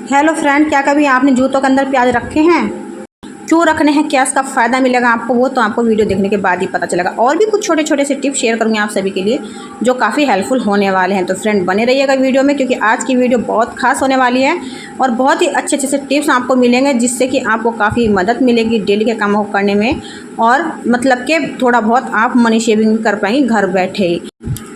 Hello friend, क्या कभी आपने जूतों के अंदर प्याज रखे हैं? क्यों रखने हैं, क्या इसका फ़ायदा मिलेगा आपको, वो तो आपको वीडियो देखने के बाद ही पता चलेगा। और भी कुछ छोटे छोटे से टिप्स शेयर करूँगी आप सभी के लिए जो काफ़ी हेल्पफुल होने वाले हैं। तो फ्रेंड बने रहिएगा वीडियो में, क्योंकि आज की वीडियो बहुत खास होने वाली है और बहुत ही अच्छे अच्छे से टिप्स आपको मिलेंगे, जिससे कि आपको काफ़ी मदद मिलेगी डेली के कामों को करने में। और मतलब कि थोड़ा बहुत आप मनी सेविंग कर पाएंगे घर बैठे ही,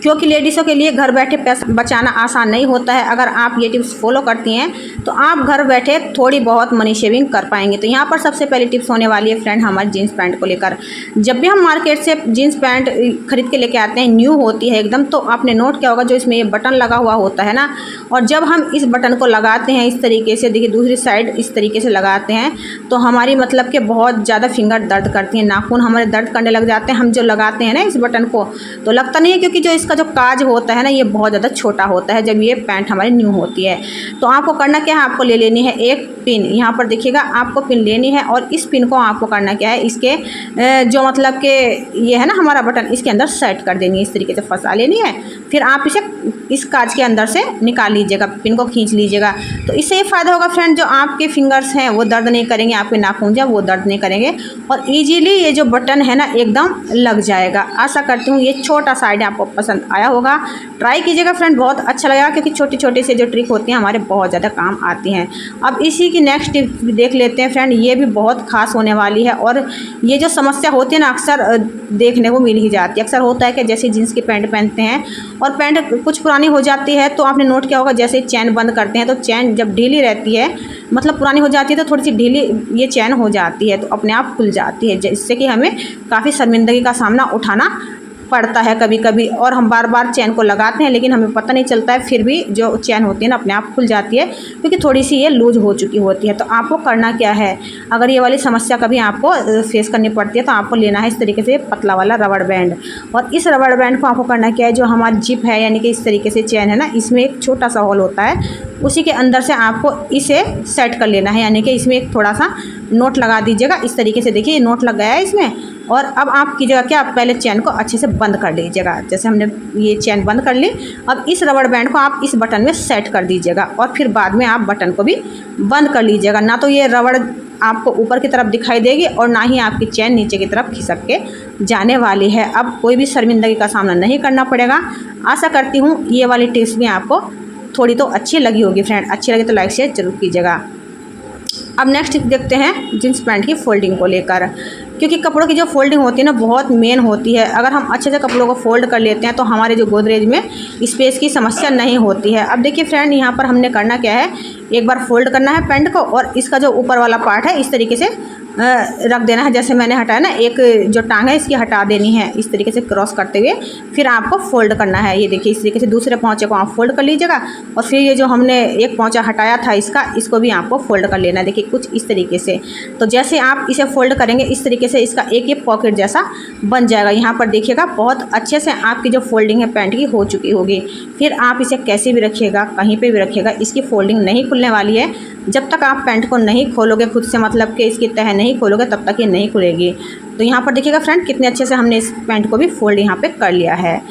क्योंकि लेडीज़ों के लिए घर बैठे पैसा बचाना आसान नहीं होता है। अगर आप ये टिप्स फॉलो करती हैं तो आप घर बैठे थोड़ी बहुत मनी सेविंग कर पाएंगे। तो यहाँ पर सबसे पहली टिप्स होने वाली है फ्रेंड हमारे जीन्स पैंट को लेकर। जब भी हम मार्केट से जीन्स पैंट खरीद के लेके आते हैं, न्यू होती है एकदम, तो आपने नोट किया होगा जो इसमें ये बटन लगा हुआ होता है ना, और जब हम इस बटन को लगाते हैं इस तरीके से, देखिए दूसरी साइड इस तरीके से लगाते हैं, तो हमारी मतलब कि बहुत ज़्यादा फिंगर दर्द करती हैं, नाखून हमारे दर्द करने लग जाते हैं। हम जो लगाते हैं ना इस बटन को, तो लगता नहीं है, क्योंकि जो इसका जो काज होता है ना, ये बहुत ज़्यादा छोटा होता है जब ये पैंट हमारी न्यू होती है। तो आपको करना क्या है, आपको ले लेनी है एक पिन। यहाँ पर देखिएगा आपको पिन लेनी है, और इस पिन को आपको करना क्या है, इसके जो मतलब कि ये है ना हमारा बटन, इसके अंदर सेट कर देनी है, इस तरीके से फंसा लेनी है। फिर आप इसे इस काज के अंदर से निकाल लीजिएगा, पिन को खींच लीजिएगा। तो इससे ये फ़ायदा होगा फ्रेंड, जो आपके फिंगर्स हैं वो दर्द नहीं करेंगे, आपके नाखून जो वो दर्द नहीं करेंगे, और ईजीली ये जो बटन है ना एकदम लग जाएगा। आशा करती हूँ ये छोटा सा आइडिया आपको पसंद आया होगा। ट्राई कीजिएगा फ्रेंड, बहुत अच्छा लगेगा, क्योंकि छोटी छोटी से जो ट्रिक होती हैं हमारे बहुत ज़्यादा काम आती हैं। अब इसी की नेक्स्ट टिप देख लेते हैं फ्रेंड, ये भी बहुत खास होने वाली है। और ये जो समस्या होती है ना अक्सर देखने को मिल ही जाती है। अक्सर होता है कि जैसे जीन्स की पैंट पहनते हैं और पैंट कुछ पुरानी हो जाती है, तो आपने नोट किया होगा जैसे चैन बंद करते हैं तो चैन जब ढीली रहती है, मतलब पुरानी हो जाती है, तो थोड़ी सी ढीली ये चैन हो जाती है, तो अपने आप खुल जाती है, जिससे कि हमें काफ़ी शर्मिंदगी का सामना उठाना पड़ता है कभी कभी। और हम बार बार चैन को लगाते हैं लेकिन हमें पता नहीं चलता है, फिर भी जो चैन होती है ना अपने आप खुल जाती है, क्योंकि थोड़ी सी ये लूज हो चुकी होती है। तो आपको करना क्या है, अगर ये वाली समस्या कभी आपको फेस करनी पड़ती है, तो आपको लेना है इस तरीके से पतला वाला रबड़ बैंड। और इस रबड़ बैंड को आपको करना क्या है, जो हमारी जिप है यानी कि इस तरीके से चैन है ना, इसमें एक छोटा सा होल होता है, उसी के अंदर से आपको इसे सेट कर लेना है, यानी कि इसमें एक थोड़ा सा नोट लगा दीजिएगा इस तरीके से। देखिए नोट लग गया है इसमें। और अब आप कीजिएगा क्या, आप पहले चैन को अच्छे से बंद कर लीजिएगा। जैसे हमने ये चैन बंद कर ली, अब इस रबड़ बैंड को आप इस बटन में सेट कर दीजिएगा, और फिर बाद में आप बटन को भी बंद कर लीजिएगा। ना तो ये रबड़ आपको ऊपर की तरफ दिखाई देगी, और ना ही आपकी चैन नीचे की तरफ खिसक के जाने वाली है। अब कोई भी शर्मिंदगी का सामना नहीं करना पड़ेगा। आशा करती हूँ ये वाली टिप्स भी आपको थोड़ी तो अच्छी लगी होगी फ्रेंड। अच्छी लगी तो लाइक शेयर जरूर कीजिएगा। अब नेक्स्ट देखते हैं जींस पैंट की फोल्डिंग को लेकर, क्योंकि कपड़ों की जो फोल्डिंग होती है ना बहुत मेन होती है। अगर हम अच्छे से कपड़ों को फोल्ड कर लेते हैं तो हमारे जो गोदरेज में स्पेस की समस्या नहीं होती है। अब देखिए फ्रेंड, यहाँ पर हमने करना क्या है, एक बार फोल्ड करना है पैंट को, और इसका जो ऊपर वाला पार्ट है इस तरीके से रख देना है। जैसे मैंने हटाया ना, एक जो टांग है इसकी हटा देनी है इस तरीके से क्रॉस करते हुए, फिर आपको फोल्ड करना है। ये देखिए इस तरीके से दूसरे पौंचे को आप फोल्ड कर लीजिएगा, और फिर ये जो हमने एक पौंचा हटाया था इसको भी आपको फोल्ड कर लेना है। देखिए कुछ इस तरीके से। तो जैसे आप इसे फोल्ड करेंगे इस तरीके से इसका एक ये पॉकेट जैसा बन जाएगा। यहाँ पर देखिएगा बहुत अच्छे से आपकी जो फोल्डिंग है पैंट की हो चुकी होगी। फिर आप इसे कैसे भी रखिएगा, कहीं पर भी रखिएगा, इसकी फोल्डिंग नहीं खुलने वाली है। जब तक आप पैंट को नहीं खोलोगे खुद से, मतलब कि इसकी तह नहीं खोलोगे, तब तक ये नहीं खुलेगी। तो यहाँ पर देखिएगा फ्रेंड कितने अच्छे से हमने इस पैंट को भी फोल्ड यहाँ पे कर लिया है।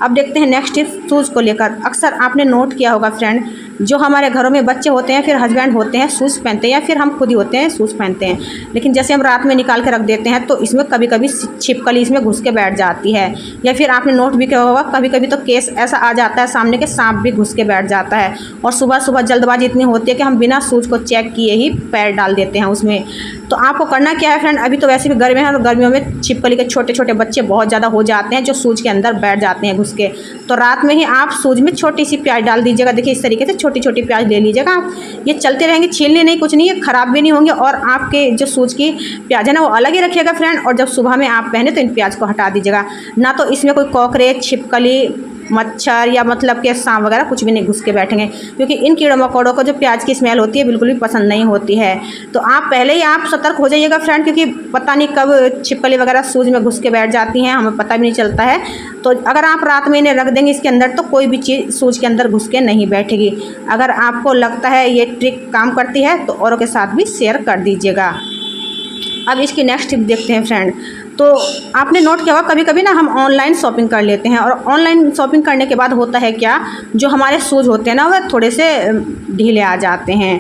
अब देखते हैं नेक्स्ट टिप शूज़ को लेकर। अक्सर आपने नोट किया होगा फ्रेंड, जो हमारे घरों में बच्चे होते हैं, फिर हस्बैंड होते हैं शूज़ पहनते हैं, या फिर हम खुद ही होते हैं शूज़ पहनते हैं, लेकिन जैसे हम रात में निकाल के रख देते हैं तो इसमें कभी कभी छिपकली इसमें घुस के बैठ जाती है। या फिर आपने नोट भी किया होगा कभी कभी तो केस ऐसा आ जाता है सामने के, सांप भी घुस के बैठ जाता है। और सुबह सुबह जल्दबाजी इतनी होती है कि हम बिना शूज़ को चेक किए ही पैर डाल देते हैं उसमें। तो आपको करना क्या है फ्रेंड, अभी तो वैसे भी गर्मी है और गर्मियों में छिपकली के छोटे छोटे बच्चे बहुत ज़्यादा हो जाते हैं जो शूज़ के अंदर बैठ जाते हैं घुस के। तो रात में ही आप शूज़ में छोटी सी प्याज डाल दीजिएगा। देखिए इस तरीके से छोटी छोटी प्याज ले लीजिएगा आप। ये चलते रहेंगे, छीलने नहीं, कुछ नहीं, ये ख़राब भी नहीं होंगे, और आपके जो शूज़ की प्याज है ना वो अलग ही रखिएगा फ्रेंड। और जब सुबह में आप पहने तो इन प्याज को हटा दीजिएगा। ना तो इसमें कोई कॉकरोच, छिपकली, मच्छर या मतलब कि सांप वगैरह कुछ भी नहीं घुस के बैठेंगे, क्योंकि इन कीड़ों मकोड़ों को जो प्याज की स्मेल होती है बिल्कुल भी पसंद नहीं होती है। तो आप पहले ही आप सतर्क हो जाइएगा फ्रेंड, क्योंकि पता नहीं कब छिपकली वगैरह शूज़ में घुस के बैठ जाती हैं, हमें पता भी नहीं चलता है। तो अगर आप रात में इन्हें रख देंगे इसके अंदर तो कोई भी चीज़ शूज़ के अंदर घुस के नहीं बैठेगी। अगर आपको लगता है ये ट्रिक काम करती है तो औरों के साथ भी शेयर कर दीजिएगा। अब इसकी नेक्स्ट टिप देखते हैं फ्रेंड। तो आपने नोट किया होगा कभी कभी ना हम ऑनलाइन शॉपिंग कर लेते हैं, और ऑनलाइन शॉपिंग करने के बाद होता है क्या, जो हमारे शूज़ होते हैं ना वह थोड़े से ढीले आ जाते हैं।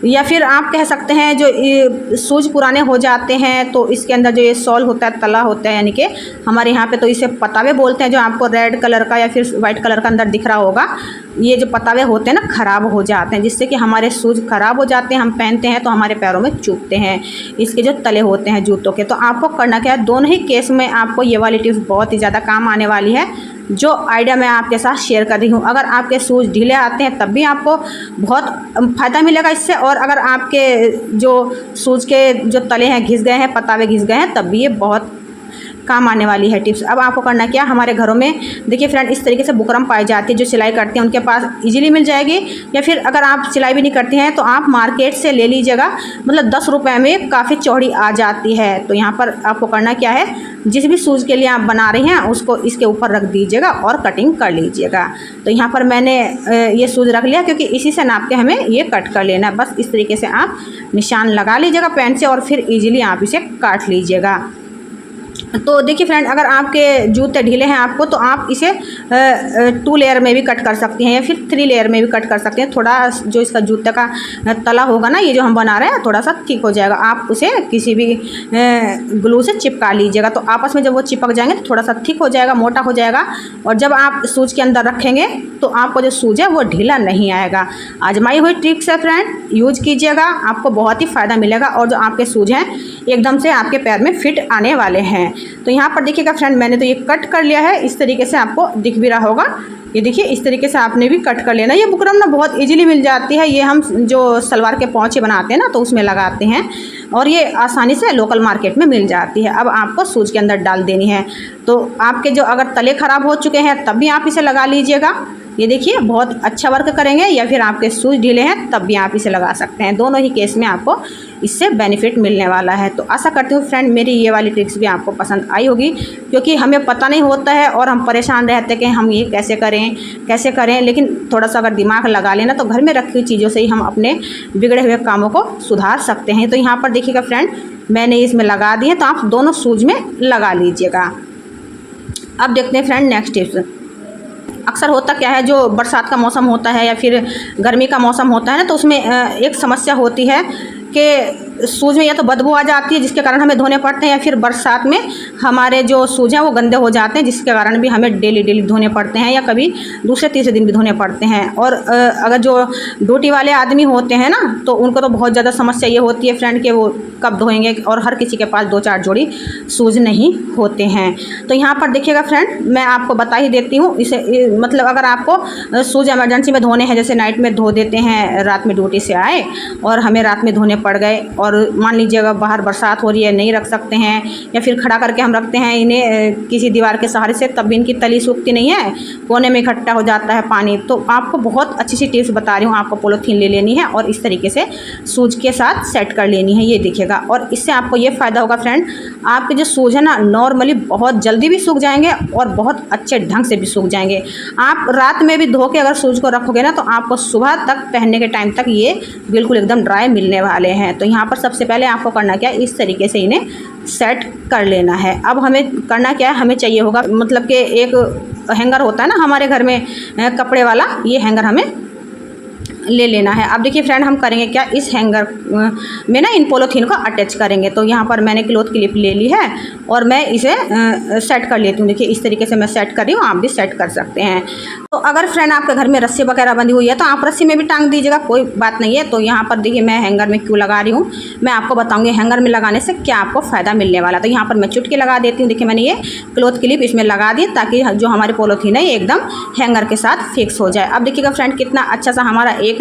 या फिर आप कह सकते हैं जो शूज़ पुराने हो जाते हैं तो इसके अंदर जो ये सॉल होता है, तला होता है, यानी कि हमारे यहाँ पे तो इसे पतावे बोलते हैं, जो आपको रेड कलर का या फिर वाइट कलर का अंदर दिख रहा होगा। ये जो पतावे होते हैं ना, ख़राब हो जाते हैं, जिससे कि हमारे शूज़ ख़राब हो जाते हैं। हम पहनते हैं तो हमारे पैरों में चुभते हैं इसके जो तले होते हैं जूतों के। तो आपको करना क्या है, दोनों ही केस में आपको ये वाली टिप्स बहुत ही ज़्यादा काम आने वाली है, जो आइडिया मैं आपके साथ शेयर कर रही हूँ। अगर आपके शूज़ ढीले आते हैं तब भी आपको बहुत फ़ायदा मिलेगा इससे, और अगर आपके जो शूज़ के जो तले हैं घिस गए हैं, पतावे घिस गए हैं, तब भी ये बहुत काम आने वाली है टिप्स। अब आपको करना क्या, हमारे घरों में देखिए फ्रेंड इस तरीके से बुकरम पाई जाती है, जो सिलाई करते हैं उनके पास इजीली मिल जाएगी, या फिर अगर आप सिलाई भी नहीं करती हैं तो आप मार्केट से ले लीजिएगा। मतलब 10 रुपये में काफ़ी चौड़ी आ जाती है। तो यहाँ पर आपको करना क्या है, जिस भी शूज़ के लिए आप बना रही हैं उसको इसके ऊपर रख दीजिएगा और कटिंग कर लीजिएगा। तो यहाँ पर मैंने ये शूज़ रख लिया, क्योंकि इसी से नाप के हमें ये कट कर लेना है। बस इस तरीके से आप निशान लगा लीजिएगा पेन से, और फिर ईजिली आप इसे काट लीजिएगा। तो देखिए फ्रेंड, अगर आपके जूते ढीले हैं आपको, तो आप इसे 2 लेयर में भी कट कर सकती हैं, या फिर 3 लेयर में भी कट कर सकते हैं। थोड़ा जो इसका जूते का तला होगा ना, ये जो हम बना रहे हैं, थोड़ा सा थिक हो जाएगा। आप उसे किसी भी ग्लू से चिपका लीजिएगा, तो आपस में जब वो चिपक जाएंगे तो थोड़ा सा थिक हो जाएगा, मोटा हो जाएगा। और जब आप शूज़ के अंदर रखेंगे तो आपको जो शूज़ है वो ढीला नहीं आएगा। आजमाई हुई ट्रिक्स है फ्रेंड, यूज़ कीजिएगा, आपको बहुत ही फ़ायदा मिलेगा, और जो आपके शूज़ हैं एकदम से आपके पैर में फिट आने वाले हैं। तो यहाँ पर देखिएगा फ्रेंड, मैंने तो ये कट कर लिया है, इस तरीके से आपको दिख भी रहा होगा। ये देखिए इस तरीके से आपने भी कट कर लेना। ये बुकरम ना बहुत इजीली मिल जाती है, ये हम जो सलवार के पौंचे बनाते हैं ना तो उसमें लगाते हैं, और ये आसानी से लोकल मार्केट में मिल जाती है। अब आपको शूज़ के अंदर डाल देनी है। तो आपके जो अगर तले ख़राब हो चुके हैं तब भी आप इसे लगा लीजिएगा। ये देखिए बहुत अच्छा वर्क करेंगे, या फिर आपके शूज़ ढीले हैं तब भी आप इसे लगा सकते हैं। दोनों ही केस में आपको इससे बेनिफिट मिलने वाला है। तो आशा करती हूँ फ्रेंड मेरी ये वाली ट्रिक्स भी आपको पसंद आई होगी, क्योंकि हमें पता नहीं होता है और हम परेशान रहते हैं कि हम ये कैसे करें, लेकिन थोड़ा सा अगर दिमाग लगा लेना तो घर में रखी हुई चीज़ों से ही हम अपने बिगड़े हुए कामों को सुधार सकते हैं। तो यहाँ पर देखिएगा फ्रेंड, मैंने इसमें लगा दिए, तो आप दोनों शूज़ में लगा लीजिएगा। अब देखते हैं फ्रेंड नेक्स्ट टिप्स। अक्सर होता क्या है, जो बरसात का मौसम होता है या फिर गर्मी का मौसम होता है ना, तो उसमें एक समस्या होती है कि शूज़ में या तो बदबू आ जाती है, जिसके कारण हमें धोने पड़ते हैं, या फिर बरसात में हमारे जो शूज़ हैं वो गंदे हो जाते हैं, जिसके कारण भी हमें डेली धोने पड़ते हैं, या कभी दूसरे तीसरे दिन भी धोने पड़ते हैं। और अगर जो ड्यूटी वाले आदमी होते हैं ना, तो उनको तो बहुत ज़्यादा समस्या ये होती है फ्रेंड कि वो कब धोएंगे, और हर किसी के पास 2-4 जोड़ी शूज़ नहीं होते हैं। तो यहाँ पर देखिएगा फ्रेंड, मैं आपको बता ही देती हूँ इसे, मतलब अगर आपको शूज़ इमरजेंसी में धोने हैं, जैसे नाइट में धो देते हैं, रात में ड्यूटी से आए और हमें रात में धोने पड़ गए, और मान लीजिए अगर बाहर बरसात हो रही है, नहीं रख सकते हैं, या फिर खड़ा करके हम रखते हैं इन्हें किसी दीवार के सहारे से, तब भी इनकी तली सूखती नहीं है, कोने में इकट्ठा हो जाता है पानी। तो आपको बहुत अच्छी सी टिप्स बता रही हूँ, आपको पॉलीथीन ले लेनी है और इस तरीके से शूज़ के साथ सेट कर लेनी है, ये देखिएगा। और इससे आपको ये फ़ायदा होगा फ्रेंड, आपके जो शूज़ है ना नॉर्मली बहुत जल्दी भी सूख जाएंगे और बहुत अच्छे ढंग से भी सूख जाएंगे। आप रात में भी धो के अगर शूज़ को रखोगे ना, तो आपको सुबह तक पहनने के टाइम तक ये बिल्कुल एकदम ड्राई मिलने वाले हैं। तो यहाँ पर सबसे पहले आपको करना क्या है, इस तरीके से इन्हें सेट कर लेना है। अब हमें करना क्या है, हमें चाहिए होगा, मतलब कि एक हैंगर होता है ना हमारे घर में कपड़े वाला, ये हैंगर हमें ले लेना है। अब देखिए फ्रेंड, हम करेंगे क्या, इस हैंगर में ना इन पॉलीथीन को अटैच करेंगे। तो यहाँ पर मैंने क्लॉथ क्लिप ले ली है और मैं इसे सेट कर लेती हूँ। देखिए इस तरीके से मैं सेट कर रही हूँ, आप भी सेट कर सकते हैं। तो अगर फ्रेंड आपके घर में रस्सी वगैरह बंधी हुई है तो आप रस्सी में भी टांग दीजिएगा, कोई बात नहीं है। तो यहाँ पर देखिए मैं हैंगर में क्यों लगा रही हूँ, मैं आपको बताऊँगी हैंगर में लगाने से क्या आपको फ़ायदा मिलने वाला। तो यहाँ पर मैं चुटकी लगा देती हूँ। देखिए मैंने ये क्लॉथ क्लिप इसमें लगा दी, ताकि जो हमारी पॉलीथीन है ये एकदम हैंगर के साथ फिक्स हो जाए। अब देखिएगा फ्रेंड, कितना अच्छा सा हमारा एक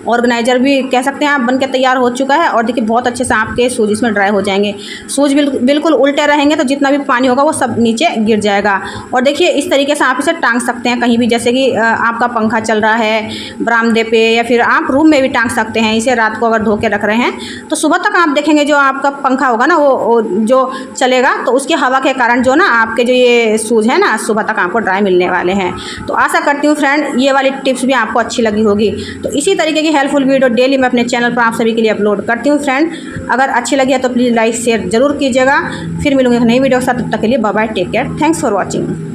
ऑर्गेनाइजर भी कह सकते हैं आप बन के तैयार हो चुका है। और देखिए बहुत अच्छे से आपके शूज़ इसमें ड्राई हो जाएंगे। शूज़ बिल्कुल उल्टे रहेंगे तो जितना भी पानी होगा वो सब नीचे गिर जाएगा। और देखिए इस तरीके से आप इसे टांग सकते हैं कहीं भी, जैसे कि आपका पंखा चल रहा है बरामदे पे, या फिर आप रूम में भी टांग सकते हैं इसे। रात को अगर धो के रख रहे हैं तो सुबह तक आप देखेंगे जो आपका पंखा होगा ना वो जो चलेगा, तो उसकी हवा के कारण जो ना आपके जो ये शूज़ है ना सुबह तक आपको ड्राई मिलने वाले हैं। तो आशा करती हूँ फ्रेंड ये वाली टिप्स भी आपको अच्छी लगी होगी। तो इसी तरीके की हेल्पफुल वीडियो डेली मैं अपने चैनल पर आप सभी के लिए अपलोड करती हूँ फ्रेंड। अगर अच्छी लगी है तो प्लीज़ लाइक शेयर जरूर कीजिएगा। फिर मिलूंगी एक नई वीडियो के साथ, तब तक के लिए bye bye, take care, thanks for watching.